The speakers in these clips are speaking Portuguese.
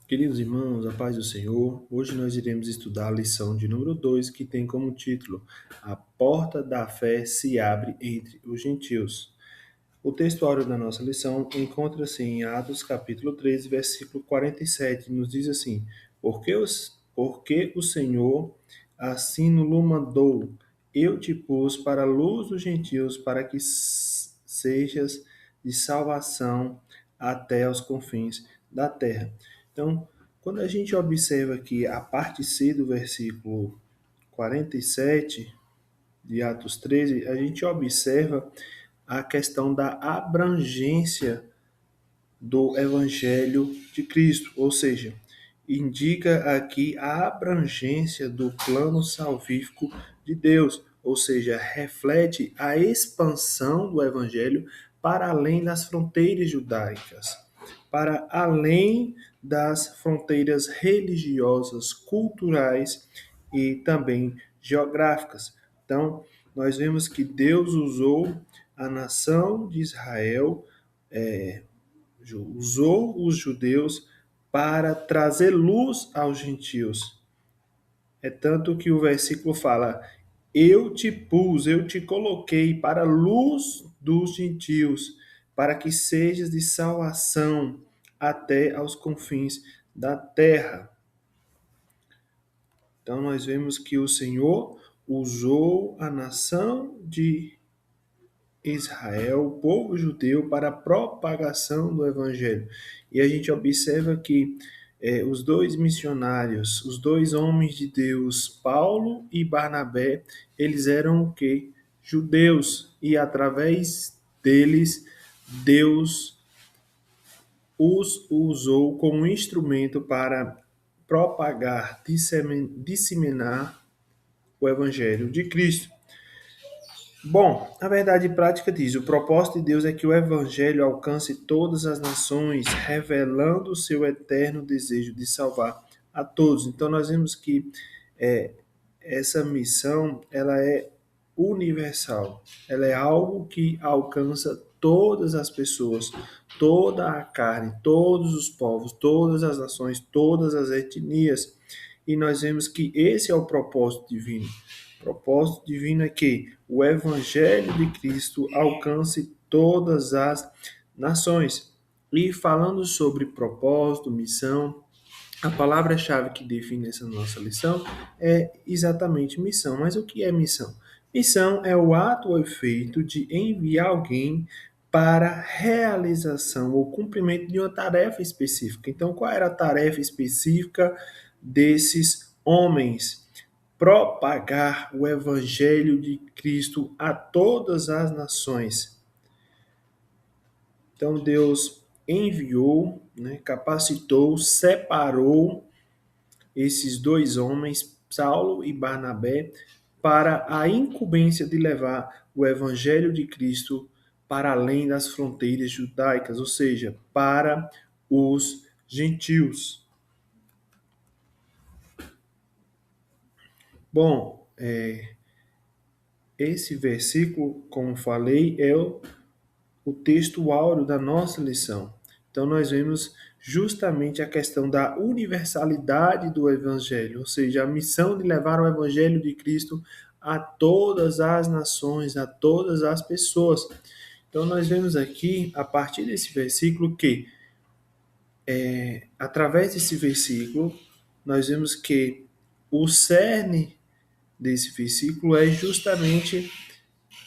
Queridos irmãos, a paz do Senhor, hoje nós iremos estudar a lição de número 2, que tem como título A porta da fé se abre entre os gentios. O textuário da nossa lição encontra-se em Atos capítulo 13, versículo 47, nos diz assim: porque o Senhor assim nos mandou, eu te pus para a luz dos gentios, para que sejas de salvação até os confins da terra. Então, quando a gente observa aqui a parte C do versículo 47 de Atos 13, a gente observa a questão da abrangência do Evangelho de Cristo, ou seja, indica aqui a abrangência do plano salvífico de Deus, ou seja, reflete a expansão do Evangelho para além das fronteiras judaicas, para além das fronteiras religiosas, culturais e também geográficas. Então, nós vemos que Deus usou a nação de Israel, usou os judeus para trazer luz aos gentios. É tanto que o versículo fala: eu te pus, eu te coloquei para a luz dos gentios, para que sejas de salvação até aos confins da terra. Então nós vemos que o Senhor usou a nação de Israel, o povo judeu, para a propagação do evangelho. E a gente observa que os dois missionários, os dois homens de Deus, Paulo e Barnabé, eles eram o quê? Judeus. E através deles, Deus os usou como instrumento para propagar, disseminar o evangelho de Cristo. Bom, a verdade prática diz: o propósito de Deus é que o Evangelho alcance todas as nações, revelando o seu eterno desejo de salvar a todos. Então, nós vemos que é, essa missão ela é universal, ela é algo que alcança todas as pessoas, toda a carne, todos os povos, todas as nações, todas as etnias. E nós vemos que esse é o propósito divino. O propósito divino é que o Evangelho de Cristo alcance todas as nações. E falando sobre propósito, missão, a palavra-chave que define essa nossa lição é exatamente missão. Mas o que é missão? Missão é o ato ou efeito de enviar alguém para realização ou cumprimento de uma tarefa específica. Então, qual era a tarefa específica desses homens? Propagar o evangelho de Cristo a todas as nações. Então, Deus enviou, capacitou, separou esses dois homens, Saulo e Barnabé, para a incumbência de levar o evangelho de Cristo para além das fronteiras judaicas, ou seja, para os gentios. Bom, esse versículo, como falei, é o texto áureo da nossa lição. Então, nós vemos justamente a questão da universalidade do Evangelho, ou seja, a missão de levar o Evangelho de Cristo a todas as nações, a todas as pessoas. Então, nós vemos aqui, a partir desse versículo, que, através desse versículo, nós vemos que o cerne desse versículo é justamente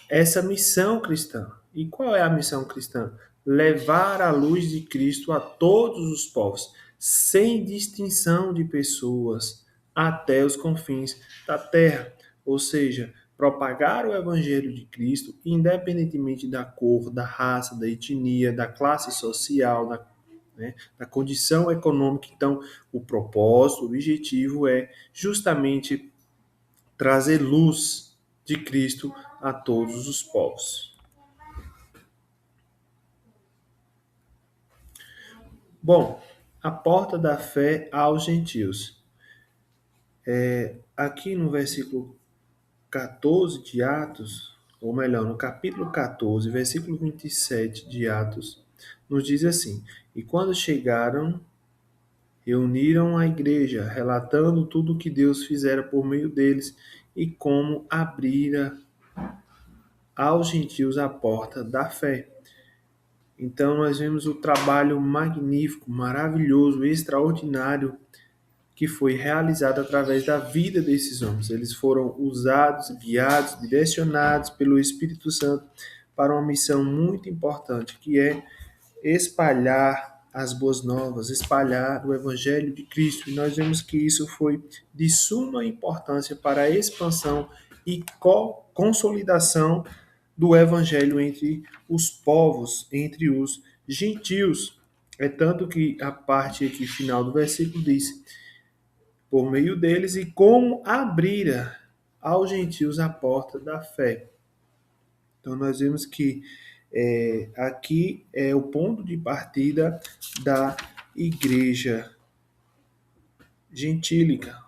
essa missão cristã. E qual é a missão cristã? Levar a luz de Cristo a todos os povos, sem distinção de pessoas, até os confins da terra. Ou seja, propagar o evangelho de Cristo, independentemente da cor, da raça, da etnia, da classe social, da condição econômica. Então, o propósito, o objetivo é justamente trazer luz de Cristo a todos os povos. Bom, a porta da fé aos gentios. Aqui no versículo 14 de Atos, ou melhor, no capítulo 14, versículo 27 de Atos, nos diz assim: E quando chegaram reuniram a igreja, relatando tudo o que Deus fizera por meio deles e como abrira aos gentios a porta da fé. Então nós vemos o trabalho magnífico, maravilhoso, extraordinário que foi realizado através da vida desses homens. Eles foram usados, guiados, direcionados pelo Espírito Santo para uma missão muito importante, que é espalhar as boas novas, espalhar o Evangelho de Cristo. E nós vemos que isso foi de suma importância para a expansão e consolidação do Evangelho entre os povos, entre os gentios. É tanto que a parte aqui final do versículo diz: por meio deles, e como abrira aos gentios a porta da fé. Então nós vemos que aqui é o ponto de partida da igreja gentílica,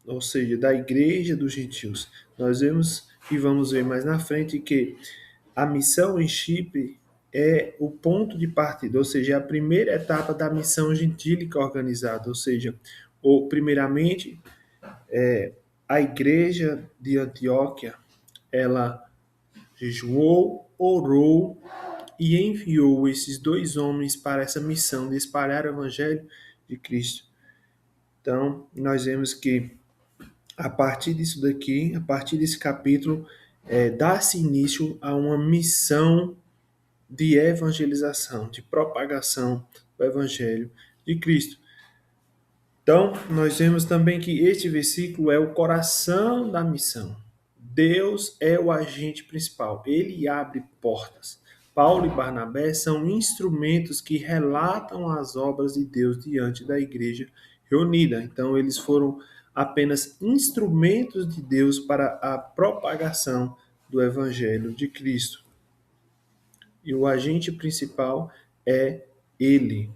ou seja, da igreja dos gentios. Nós vemos e vamos ver mais na frente que a missão em Chipre é o ponto de partida, ou seja, é a primeira etapa da missão gentílica organizada, ou seja, primeiramente a igreja de Antioquia, ela jejuou, orou e enviou esses dois homens para essa missão de espalhar o evangelho de Cristo. Então, nós vemos que a partir disso daqui, a partir desse capítulo, dá-se início a uma missão de evangelização, de propagação do evangelho de Cristo. Então, nós vemos também que este versículo é o coração da missão. Deus é o agente principal, ele abre portas. Paulo e Barnabé são instrumentos que relatam as obras de Deus diante da igreja reunida. Então, eles foram apenas instrumentos de Deus para a propagação do evangelho de Cristo. E o agente principal é ele,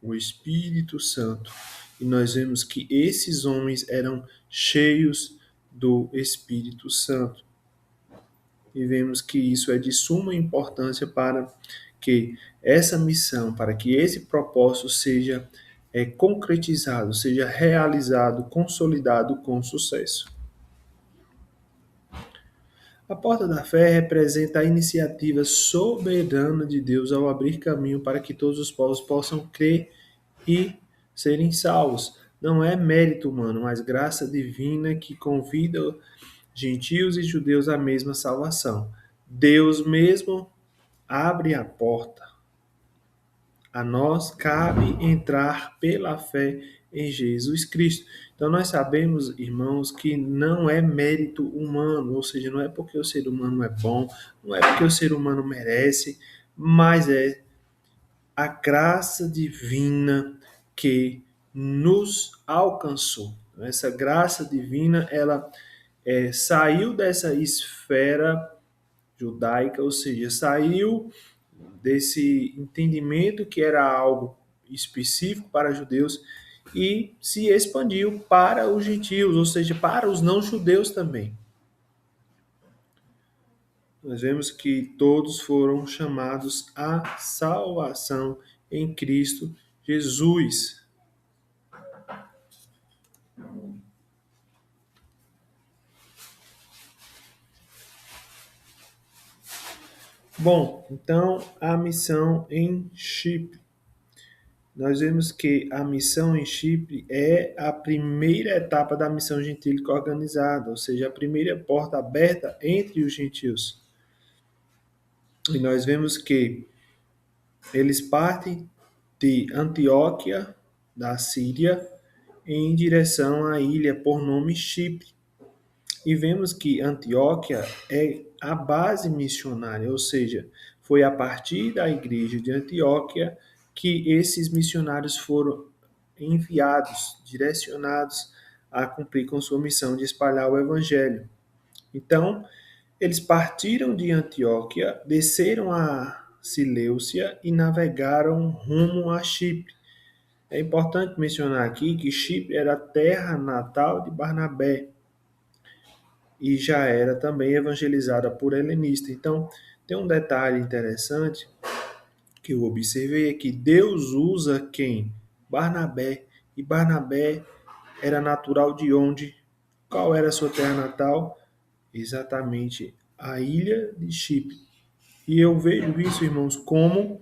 o Espírito Santo. E nós vemos que esses homens eram cheios do Espírito Santo. E vemos que isso é de suma importância para que essa missão, para que esse propósito seja concretizado, seja realizado, consolidado com sucesso. A porta da fé representa a iniciativa soberana de Deus ao abrir caminho para que todos os povos possam crer e serem salvos. Não é mérito humano, mas graça divina que convida gentios e judeus à mesma salvação. Deus mesmo abre a porta. A nós cabe entrar pela fé em Jesus Cristo. Então nós sabemos, irmãos, que não é mérito humano, ou seja, não é porque o ser humano é bom, não é porque o ser humano merece, mas é a graça divina que nos alcançou. Essa graça divina, ela saiu dessa esfera judaica, ou seja, saiu desse entendimento que era algo específico para judeus e se expandiu para os gentios, ou seja, para os não-judeus também. Nós vemos que todos foram chamados à salvação em Cristo Jesus. Bom, então a missão em Chipre. Nós vemos que a missão em Chipre é a primeira etapa da missão gentílica organizada, ou seja, a primeira porta aberta entre os gentios. E nós vemos que eles partem de Antioquia, da Síria, em direção à ilha por nome Chipre. E vemos que Antioquia é a base missionária, ou seja, foi a partir da igreja de Antioquia que esses missionários foram enviados, direcionados a cumprir com sua missão de espalhar o evangelho. Então, eles partiram de Antioquia, desceram a Seleucia e navegaram rumo a Chipre. É importante mencionar aqui que Chipre era a terra natal de Barnabé e já era também evangelizada por helenista. Então, tem um detalhe interessante que eu observei é que Deus usa quem Barnabé. E Barnabé era natural de onde? Qual era a sua terra natal? Exatamente a ilha de Chipre. E eu vejo isso, irmãos, como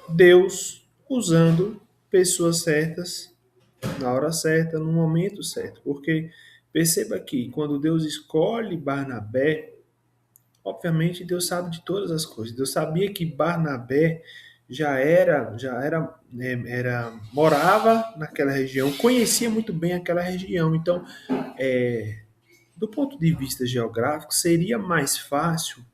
Deus usando pessoas certas na hora certa, no momento certo. Porque perceba que quando Deus escolhe Barnabé, obviamente Deus sabe de todas as coisas. Deus sabia que Barnabé morava naquela região, conhecia muito bem aquela região. Então, do ponto de vista geográfico, seria mais fácil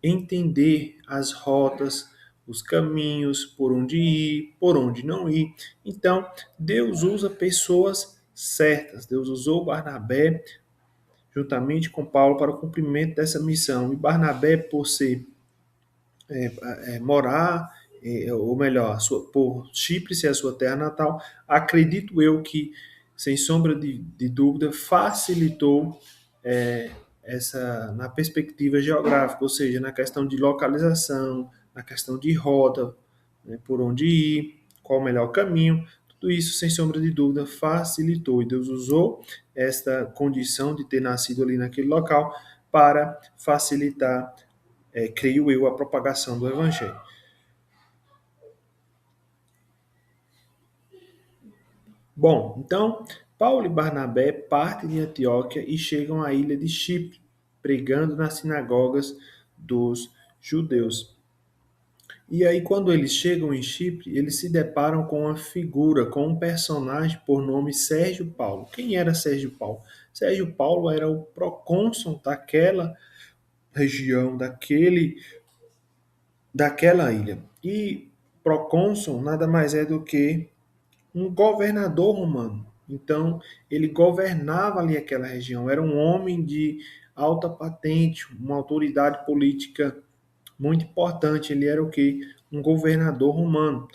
entender as rotas, os caminhos, por onde ir, por onde não ir. Então, Deus usa pessoas certas. Deus usou Barnabé juntamente com Paulo para o cumprimento dessa missão. E Barnabé, por ser morar, ou melhor, por Chipre ser a sua terra natal, acredito eu que, sem sombra de dúvida, facilitou na perspectiva geográfica, ou seja, na questão de localização, na questão de rota, né, por onde ir, qual o melhor caminho. Tudo isso, sem sombra de dúvida, facilitou. E Deus usou esta condição de ter nascido ali naquele local para facilitar, creio eu, a propagação do Evangelho. Bom, então, Paulo e Barnabé partem de Antioquia e chegam à ilha de Chipre, pregando nas sinagogas dos judeus. E aí, quando eles chegam em Chipre, eles se deparam com uma figura, com um personagem por nome Sérgio Paulo. Quem era Sérgio Paulo? Sérgio Paulo era o procônsul daquela região, daquela ilha. E procônsul nada mais é do que um governador romano. Então, ele governava ali aquela região. Era um homem de alta patente, uma autoridade política muito importante. Ele era o quê? Um governador romano,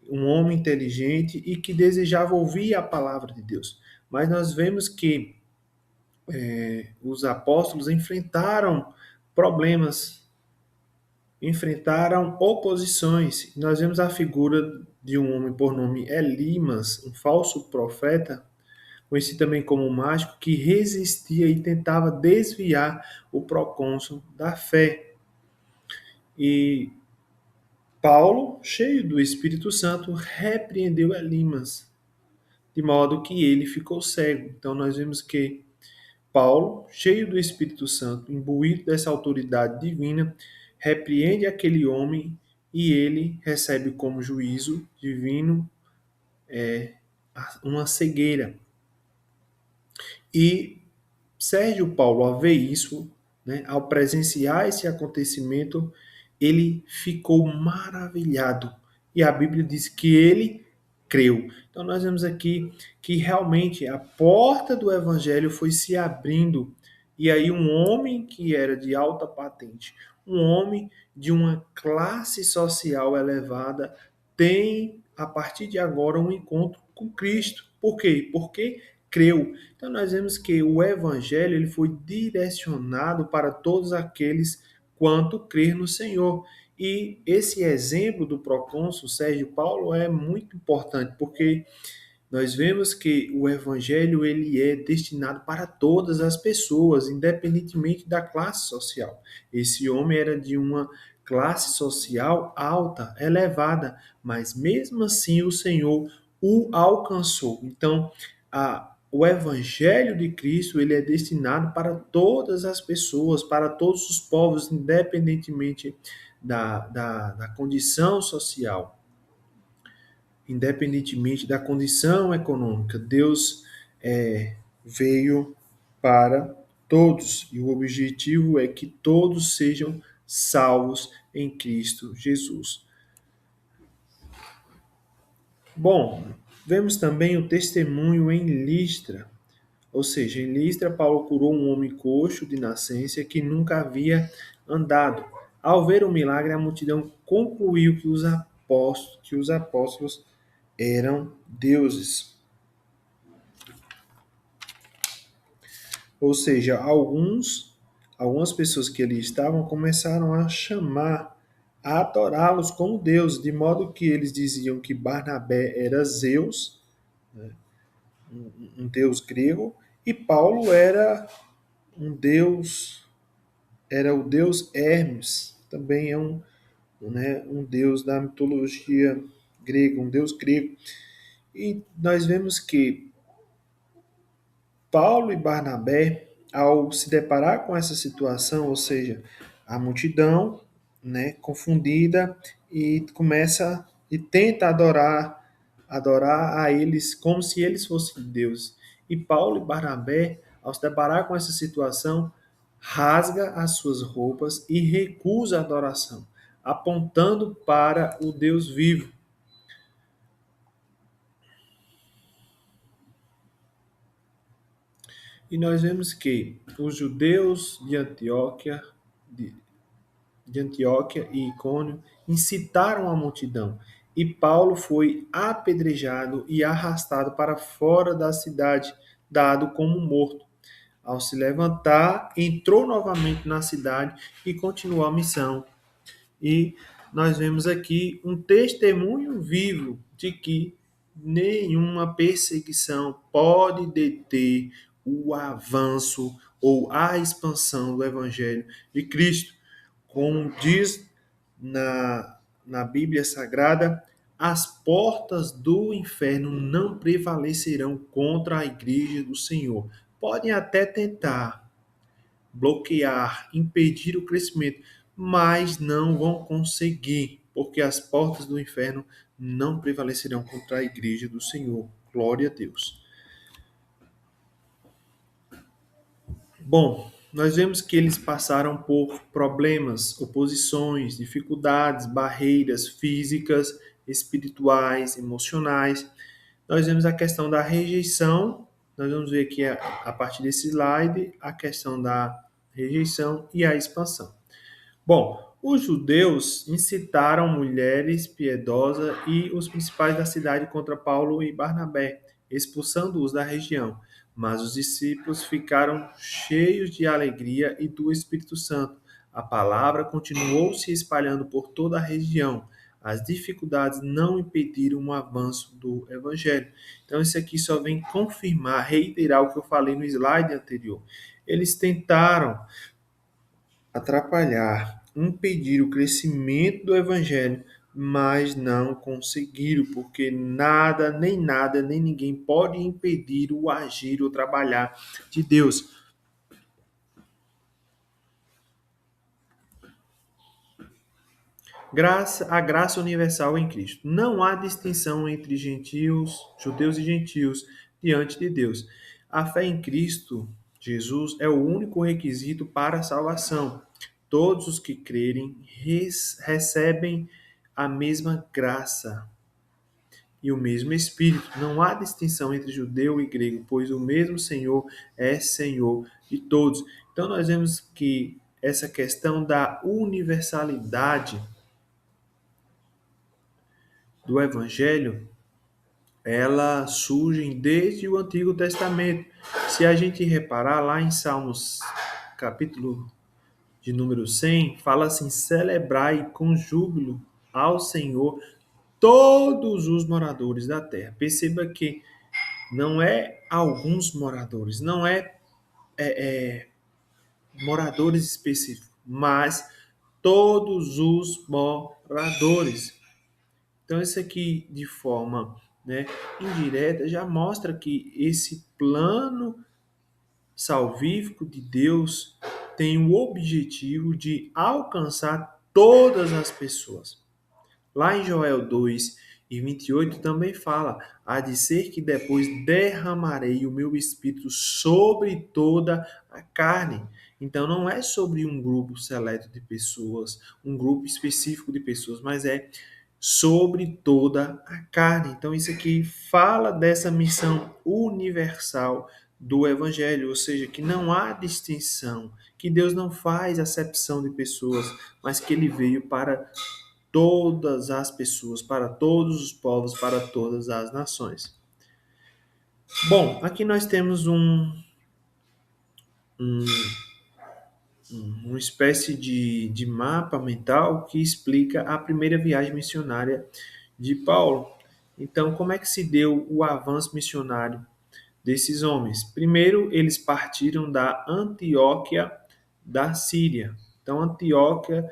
um homem inteligente e que desejava ouvir a palavra de Deus. Mas nós vemos que os apóstolos enfrentaram problemas, enfrentaram oposições. Nós vemos a figura de um homem por nome Elimas, um falso profeta, conhecido também como mágico, que resistia e tentava desviar o procônsul da fé. E Paulo, cheio do Espírito Santo, repreendeu Elimas, de modo que ele ficou cego. Então nós vemos que Paulo, cheio do Espírito Santo, imbuído dessa autoridade divina, repreende aquele homem e ele recebe como juízo divino uma cegueira. E Sérgio Paulo, ao ver isso, né, ao presenciar esse acontecimento, ele ficou maravilhado. E a Bíblia diz que ele creu. Então nós vemos aqui que realmente a porta do evangelho foi se abrindo. E aí um homem que era de alta patente, um homem de uma classe social elevada, tem a partir de agora um encontro com Cristo. Por quê? Porque creu. Então nós vemos que o evangelho ele foi direcionado para todos aqueles quanto crer no Senhor. E esse exemplo do procônsul Sérgio Paulo é muito importante, porque nós vemos que o evangelho ele é destinado para todas as pessoas, independentemente da classe social. Esse homem era de uma classe social alta, elevada, mas mesmo assim o Senhor o alcançou. Então, o evangelho de Cristo ele é destinado para todas as pessoas, para todos os povos, independentemente da condição social, independentemente da condição econômica. Deus veio para todos e o objetivo é que todos sejam salvos em Cristo Jesus. Bom, vemos também o testemunho em Listra. Ou seja, em Listra, Paulo curou um homem coxo de nascença que nunca havia andado. Ao ver o milagre, a multidão concluiu que os apóstolos eram deuses. Ou seja, algumas pessoas que ali estavam começaram a chamar a adorá-los como Deus, de modo que eles diziam que Barnabé era Zeus, um deus grego, e Paulo um deus, era o deus Hermes, também é um deus da mitologia grega, um deus grego. E nós vemos que Paulo e Barnabé, ao se deparar com essa situação, ou seja, a multidão, né, confundida e começa e tenta adorar a eles como se eles fossem Deus. E Paulo e Barnabé, ao se deparar com essa situação, rasga as suas roupas e recusa a adoração, apontando para o Deus vivo. E nós vemos que os judeus de, de Antioquia e Icônio incitaram a multidão, e Paulo foi apedrejado e arrastado para fora da cidade, dado como morto. Ao se levantar, entrou novamente na cidade e continuou a missão. E nós vemos aqui um testemunho vivo de que nenhuma perseguição pode deter o avanço ou a expansão do Evangelho de Cristo. Como diz na Bíblia Sagrada, as portas do inferno não prevalecerão contra a igreja do Senhor. Podem até tentar bloquear, impedir o crescimento, mas não vão conseguir, porque as portas do inferno não prevalecerão contra a igreja do Senhor. Glória a Deus. Bom, nós vemos que eles passaram por problemas, oposições, dificuldades, barreiras físicas, espirituais, emocionais. Nós vemos a questão da rejeição. Nós vamos ver aqui a partir desse slide a questão da rejeição e a expansão. Bom, os judeus incitaram mulheres piedosas e os principais da cidade contra Paulo e Barnabé, expulsando-os da região. Mas os discípulos ficaram cheios de alegria e do Espírito Santo. A palavra continuou se espalhando por toda a região. As dificuldades não impediram o avanço do evangelho. Então, isso aqui só vem confirmar, reiterar o que eu falei no slide anterior. Eles tentaram atrapalhar, impedir o crescimento do evangelho, mas não conseguiram, porque nada, nem ninguém pode impedir o agir, o trabalhar de Deus. A graça universal em Cristo. Não há distinção entre gentios, judeus e gentios diante de Deus. A fé em Cristo, Jesus, é o único requisito para a salvação. Todos os que crerem recebem a mesma graça e o mesmo Espírito. Não há distinção entre judeu e grego, pois o mesmo Senhor é Senhor de todos. Então, nós vemos que essa questão da universalidade do Evangelho, ela surge desde o Antigo Testamento. Se a gente reparar lá em Salmos, capítulo de número 100, fala assim: celebrai com júbilo ao Senhor todos os moradores da terra. Perceba que não é alguns moradores, não moradores específicos, mas todos os moradores. Então, isso aqui, de forma, né, indireta, já mostra que esse plano salvífico de Deus tem o objetivo de alcançar todas as pessoas. Lá em Joel 2:28 também fala: há de ser que depois derramarei o meu espírito sobre toda a carne. Então não é sobre um grupo seleto de pessoas, um grupo específico de pessoas, mas é sobre toda a carne. Então isso aqui fala dessa missão universal do evangelho, ou seja, que não há distinção, que Deus não faz acepção de pessoas, mas que ele veio para todas as pessoas, para todos os povos, para todas as nações. Bom, aqui nós temos um uma espécie de mapa mental que explica a primeira viagem missionária de Paulo. Então, como é que se deu o avanço missionário desses homens? Primeiro, eles partiram da Antioquia da Síria. Então, Antioquia,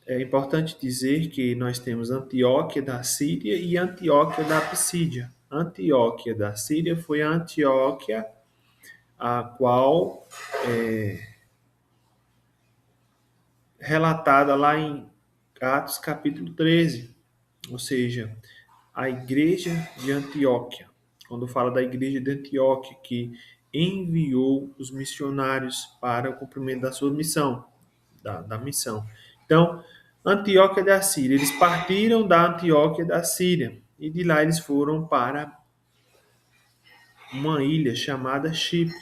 é importante dizer que nós temos Antioquia da Síria e Antioquia da Psídia. Antioquia da Síria foi a Antioquia a qual relatada lá em Atos capítulo 13, ou seja, a igreja de Antioquia. Quando fala da igreja de Antioquia, que enviou os missionários para o cumprimento da sua missão, da missão. Então, Antioquia da Síria, eles partiram da Antioquia da Síria e de lá eles foram para uma ilha chamada Chipre.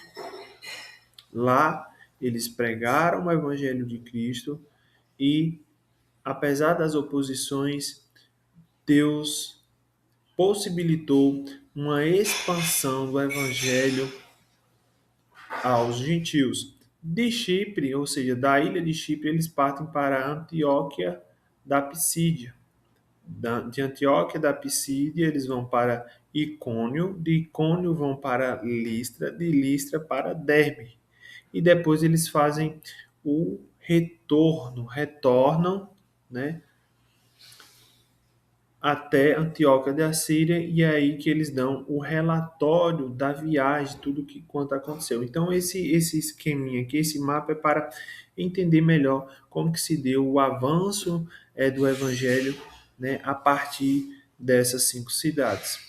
Lá eles pregaram o evangelho de Cristo e, apesar das oposições, Deus possibilitou uma expansão do evangelho aos gentios. De Chipre, ou seja, da ilha de Chipre, eles partem para Antioquia da Psídia. De Antioquia da Psídia, eles vão para Icônio, de Icônio vão para Listra, de Listra para Derbe. E depois eles fazem o retornam, né, até Antioquia da Síria, e é aí que eles dão o relatório da viagem, tudo que quanto aconteceu. Então esse esqueminha aqui, esse mapa é para entender melhor como que se deu o avanço do evangelho, né, a partir dessas 5 cidades.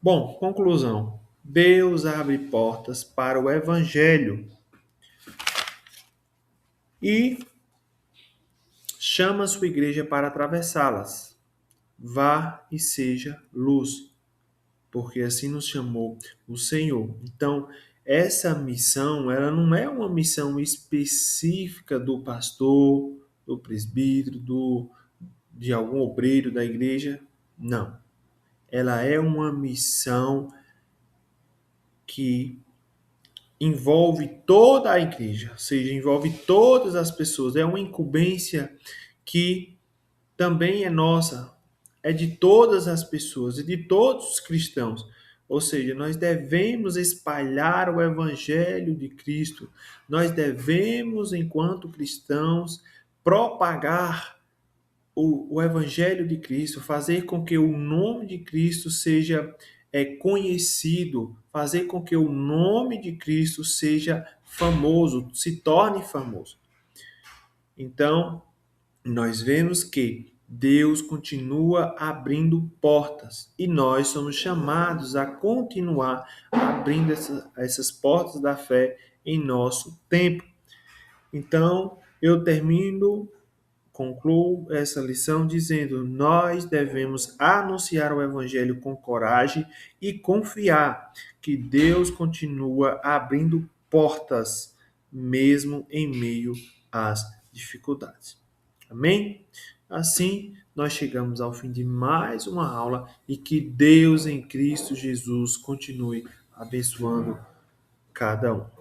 Bom, conclusão. Deus abre portas para o evangelho e chama sua igreja para atravessá-las. Vá e seja luz, porque assim nos chamou o Senhor. Então, essa missão, ela não é uma missão específica do pastor, do presbítero, de algum obreiro da igreja. Não. Ela é uma missão que envolve toda a igreja, ou seja, envolve todas as pessoas. É uma incumbência que também é nossa, é de todas as pessoas, e de todos os cristãos. Ou seja, nós devemos espalhar o evangelho de Cristo. Nós devemos, enquanto cristãos, propagar o evangelho de Cristo, fazer com que o nome de Cristo seja conhecido, fazer com que o nome de Cristo seja famoso, se torne famoso. Então, nós vemos que Deus continua abrindo portas e nós somos chamados a continuar abrindo essas portas da fé em nosso tempo. Então, eu concluo essa lição dizendo: nós devemos anunciar o evangelho com coragem e confiar que Deus continua abrindo portas mesmo em meio às dificuldades. Amém? Assim, nós chegamos ao fim de mais uma aula e que Deus em Cristo Jesus continue abençoando cada um.